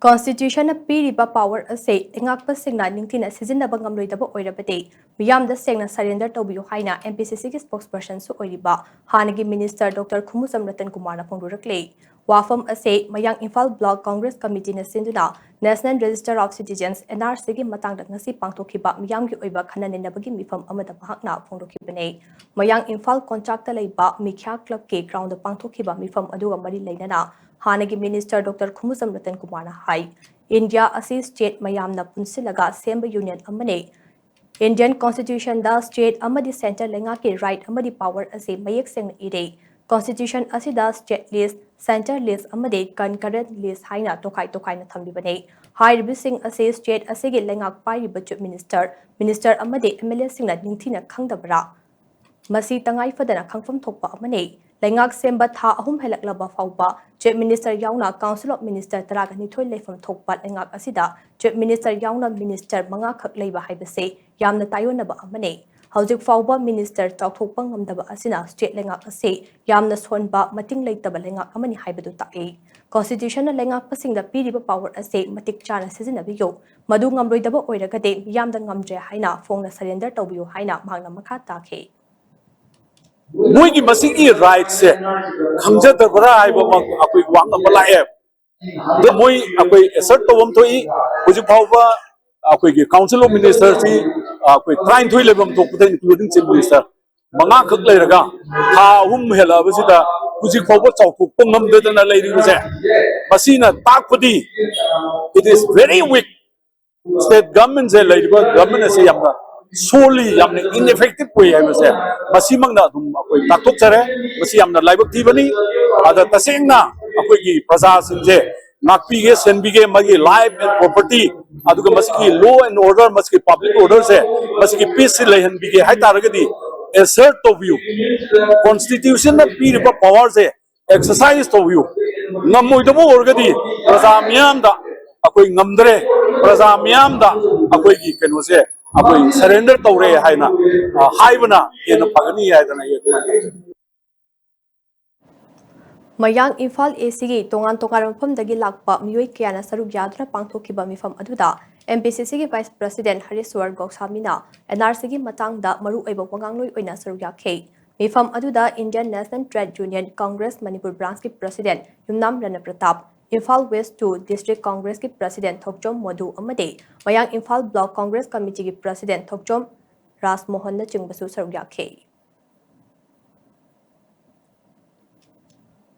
Constitution piriba power ase engakpa singna ningtina sizinaba ngamloidaba oirabade miyamda sengna surrender Toubiyu haina MPCC ki spokesperson su oiriba hanagi minister Dr. Khumujam Ratankumar na phongdurakle wafam ase mayang Imphal Block Congress Committee na sinduna National Register of Citizens NRC gi matangda ngasi pangthokhiba miyamgi oiba khananinabagi mifam amada bahakna phongdokhibane mayang Imphal contractor leiba mikhya club ke ground pangthokhiba mifam aduga mari leinana Hanagi Minister Dr. Khumujam Ratankumar hai India asi state mayamna punsilaga semba union amane Indian Constitution da state amadi center lenga ki right amadi power ase mayek seng ire Constitution asi da state list center list amade concurrent list haina tokai na thambibane hai ribising ase state ase ge lenga pai budget minister amade MLA singna ningthina khangdabra Masi tangai fadana khangfam thokpa amane Lengak semba tha ahum helaklaba fauba Chief Minister yauna Council of Minister taraga nithoi leifam thokpa lengak asida Chief Minister yauna Minister manga khak leiba haibase yamna tayonaba amane Haujik fauba Minister chawthokpa ngamdaba asina state lengak ase yamna sonba mating leitaba lengak amani haibadu tae Constitution na lengak pasingda piriba power ase matik chana sizinabiyo madu ngamroidaba oiragade yamda ngamdre haina phongna surrender Toubiyu haina magna makha takhe Moigi masigi rights se khangja da bara ai ba akoi wang am la e the moi akoi assert to bom thoi huji phawba akoi gi council of ministers si akoi train thoi lebam to puthen including chief minister manga khak lai raga ha hela ba sida huji phawba chawthuk pangam de na lai ri se basina takpudi it is very weak state government se lai ba government se yamna solely yamne ineffective way I was masi mangna dum akoi taktok chare masi yamna laibak thibani ada tasengna akoi gi praja sinje nakpi ge senbi ge magi life and property aduga masi ki law and order masi ki public order se masi ki peace lehan bi ge hai taragadi assert to view constitution na piriba power se exercise to view namoi do orgadi praja miyam da akoi ngamdre praja miyam da akoi gi keno se akoi surrender tawre haina haibana ena pagani haidana Mayang Imphal ACG tongan mafamdagi lakpa miyoi kayana saruk yaduna pangthokhiba mifam aduda MPCC gi Vice President Hariswar Goksamina NRC gi matangda maru oiba wangangloi oina saruk yakhe mifam aduda Indian National Trade Union Congress Manipur branch ki President Yumnam Rana Pratap Imphal West 2 District Congress ki President Thokchom Modu amade Mayang Imphal Block Congress Committee ki President Thokchom Ras Mohan na chingbasu saruk yakhe